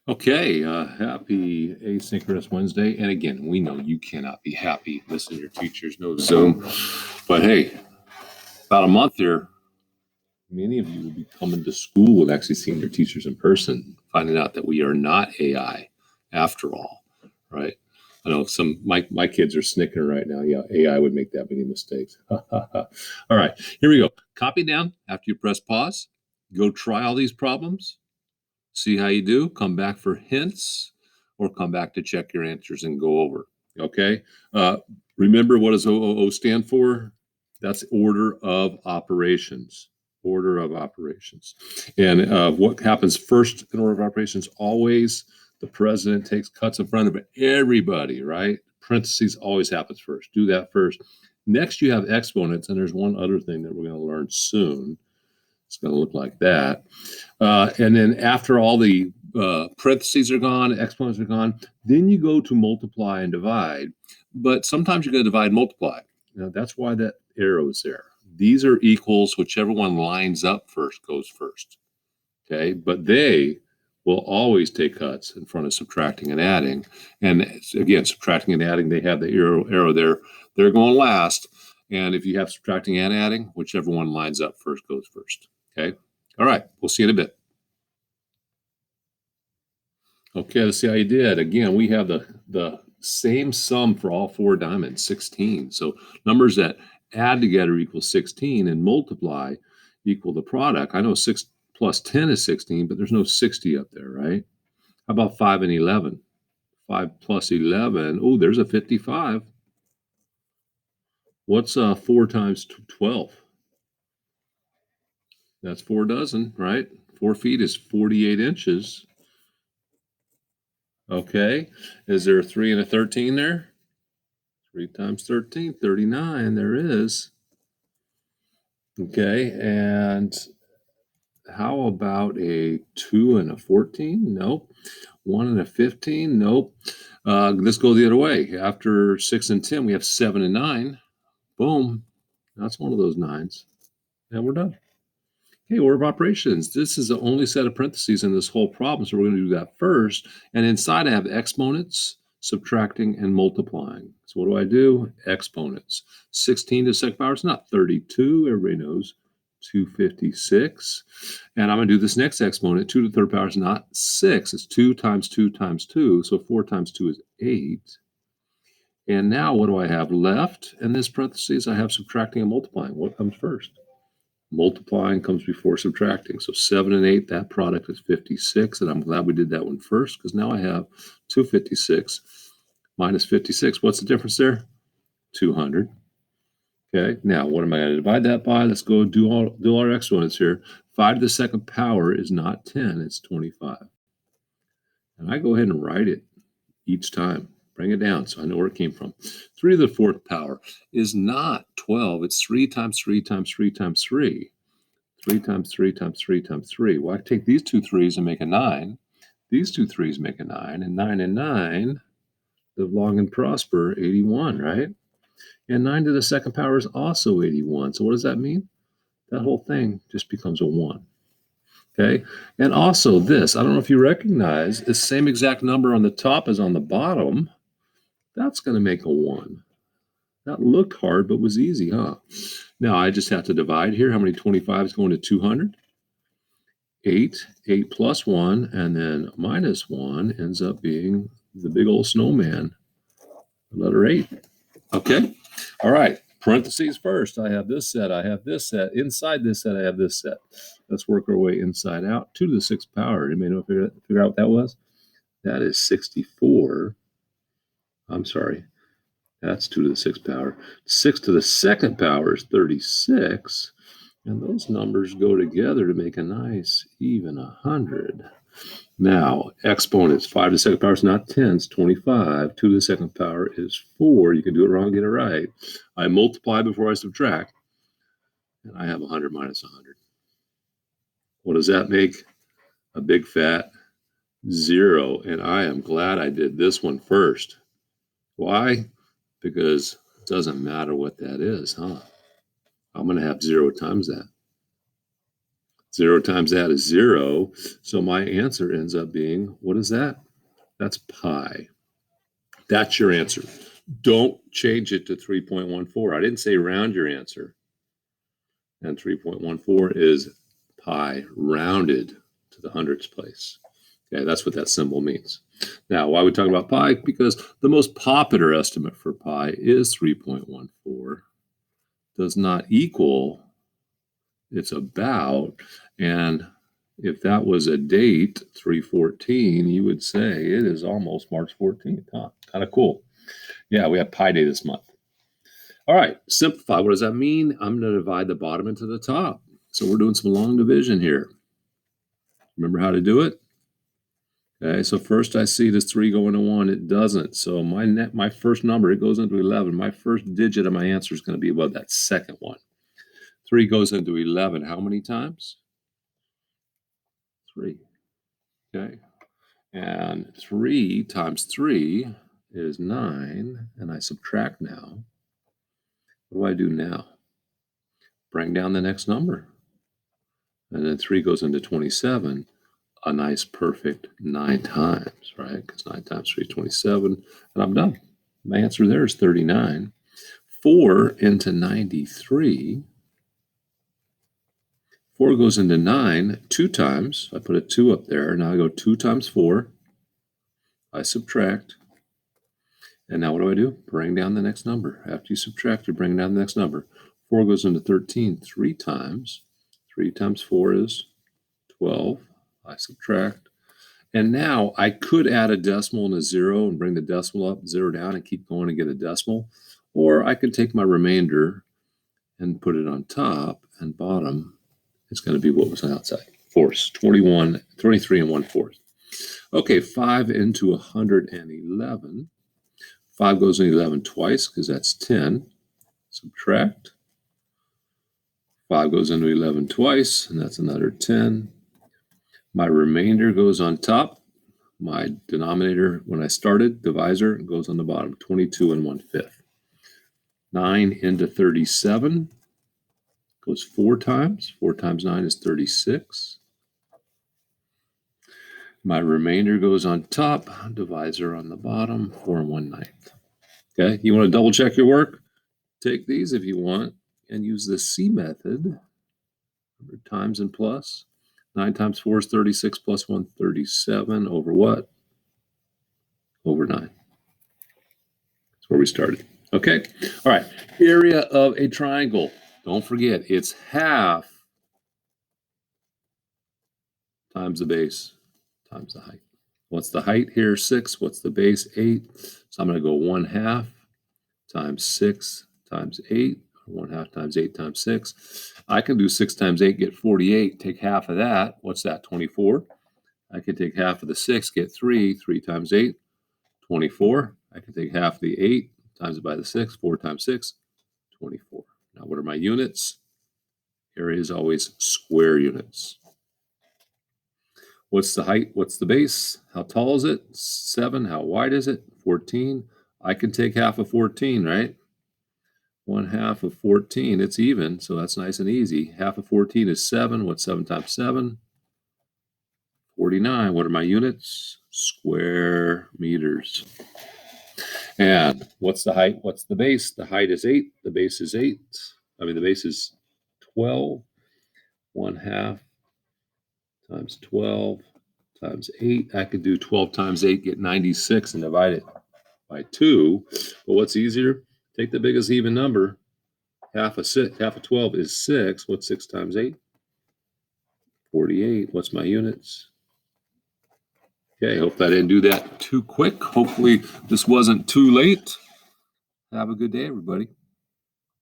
Okay, happy asynchronous Wednesday. And again, we know you cannot be happy listening to your teachers, no Zoom. But hey, about a month here, many of you will be coming to school and actually seeing your teachers in person, finding out that we are not AI after all, right? I know my kids are snicking right now. Yeah, AI would make that many mistakes. All right, here we go. Copy down after you press pause. Go try all these problems. See how you do, come back for hints, or come back to check your answers and go over. Okay. Uh, Remember, what does OOO stand for? That's order of operations. Order of operations. And what happens first in order of operations? Always the president takes cuts in front of everybody, right? Parentheses always happens first. Do that first. Next, you have exponents, and there's one other thing that we're going to learn soon. It's going to look like that. And then after all the parentheses are gone, exponents are gone, then you go to multiply and divide. But sometimes you're going to divide and multiply. Now, that's why that arrow is there. These are equals. Whichever one lines up first goes first. Okay, but they will always take cuts in front of subtracting and adding. And again, subtracting and adding, they have the arrow there. They're going last. And if you have subtracting and adding, whichever one lines up first goes first. Okay. All right. We'll see you in a bit. Okay, let's see how you did. Again, we have the same sum for all four diamonds, 16. So numbers that add together equal 16 and multiply equal the product. I know 6 plus 10 is 16, but there's no 60 up there, right? How about 5 and 11? 5 plus 11. Oh, there's a 55. What's 4 times 12? That's 4 dozen, right? 4 feet is 48 inches. Okay. Is there a 3 and a 13 there? 3 times 13, 39. There is. Okay. And how about a 2 and a 14? Nope. 1 and a 15? Nope. Let's go the other way. After 6 and 10, we have 7 and 9. Boom. That's one of those 9s. And we're done. Okay, order of operations. This is the only set of parentheses in this whole problem, so we're going to do that first. And inside I have exponents, subtracting, and multiplying. So what do? Exponents. 16 to the second power is not 32. Everybody knows 256. And I'm going to do this next exponent. 2 to the third power is not 6. It's 2 times 2 times 2. So 4 times 2 is 8. And now what do I have left in this parentheses? I have subtracting and multiplying. What comes first? Multiplying comes before subtracting. So 7 and 8, that product is 56. And I'm glad we did that one first because now I have 256 minus 56. What's the difference there? 200. Okay, now what am I going to divide that by? Let's go do our exponents here. 5 to the second power is not 10, it's 25. And I go ahead and write it each time. Bring it down so I know where it came from. 3 to the fourth power is not 12. It's 3 times 3 times 3 times 3. 3 times 3 times 3 times 3. Well, I take these two 3s and make a 9. These two 3s make a 9. And 9 and 9 live long and prosper, 81, right? And 9 to the second power is also 81. So what does that mean? That whole thing just becomes a 1. Okay? And also this, I don't know if you recognize, the same exact number on the top as on the bottom. That's going to make a 1. That looked hard, but was easy, huh? Now I just have to divide here. How many 25s going to 200? 8. 8 plus 1, and then minus 1 ends up being the big old snowman, letter 8. Okay? All right. Parentheses first. I have this set. I have this set. Inside this set, I have this set. Let's work our way inside out. 2 to the 6th power. Anybody know figure out what that was? That is 64. I'm sorry. That's 2 to the 6th power. 6 to the second power is 36. And those numbers go together to make a nice even 100. Now, exponents. 5 to the second power is not 10, it's 25. 2 to the second power is 4. You can do it wrong, get it right. I multiply before I subtract, and I have 100 minus 100. What does that make? A big fat 0. And I am glad I did this one first. Why? Because it doesn't matter what that is, huh? I'm going to have 0 times that. 0 times that is 0. So my answer ends up being, what is that? That's pi. That's your answer. Don't change it to 3.14. I didn't say round your answer. And 3.14 is pi rounded to the hundredths place. Okay, that's what that symbol means. Now, why are we talking about pi? Because the most popular estimate for pi is 3.14. Does not equal, it's about, and if that was a date, 3/14, you would say it is almost March 14th. Huh? Kind of cool. Yeah, we have Pi Day this month. All right, simplify. What does that mean? I'm going to divide the bottom into the top. So we're doing some long division here. Remember how to do it? Okay, so first I see this 3 going to 1. It doesn't. So my first number, it goes into 11. My first digit of my answer is going to be above that second one. 3 goes into 11. How many times? 3. Okay. And 3 times 3 is 9. And I subtract now. What do I do now? Bring down the next number. And then 3 goes into 27. A nice perfect 9 times, right? Because 9 times 3 is 27. And I'm done. My answer there is 39. 4 into 93. 4 goes into 9 2 times. I put a 2 up there. Now I go 2 times 4. I subtract. And now what do I do? Bring down the next number. After you subtract, you bring down the next number. 4 goes into 13 3 times. 3 times 4 is 12. I subtract. And now I could add a decimal and a 0 and bring the decimal up, 0 down, and keep going and get a decimal. Or I could take my remainder and put it on top and bottom. It's going to be what was on outside. Fourths, 23 and 1/4. Okay, 5 into 111. 5 goes into 11 twice because that's 10. Subtract. 5 goes into 11 twice, and that's another 10. My remainder goes on top. My denominator, when I started, divisor, goes on the bottom, 22 and 1/5. 9 into 37 goes 4 times. 4 times 9 is 36. My remainder goes on top, divisor on the bottom, 4 and 1/9. Okay, you want to double check your work? Take these if you want and use the C method, times and plus. 9 times 4 is 36 plus 1, 37 over what? Over 9. That's where we started. Okay, all right. Area of a triangle. Don't forget, it's half times the base times the height. What's the height here? 6. What's the base? 8. So I'm going to go 1/2 times 6 times 8. 1/2 times 8 times 6. I can do 6 times 8, get 48. Take half of that. What's that? 24. I can take half of the 6, get 3. 3 times 8, 24. I can take half of the 8, times it by the 6. 4 times 6, 24. Now, what are my units? Area is always square units. What's the height? What's the base? How tall is it? 7. How wide is it? 14. I can take half of 14, right? 1/2 of 14. It's even, so that's nice and easy. Half of 14 is 7. What's 7 times 7? 49. What are my units? Square meters. And what's the height? What's the base? The height is 8. The base is 8. The base is 12. 1/2 times 12 times 8. I could do 12 times 8, get 96, and divide it by 2. But what's easier? Take the biggest even number. Half of 12 is 6. What's 6 times 8? 48. What's my units? Okay, hope I didn't do that too quick. Hopefully this wasn't too late. Have a good day, everybody.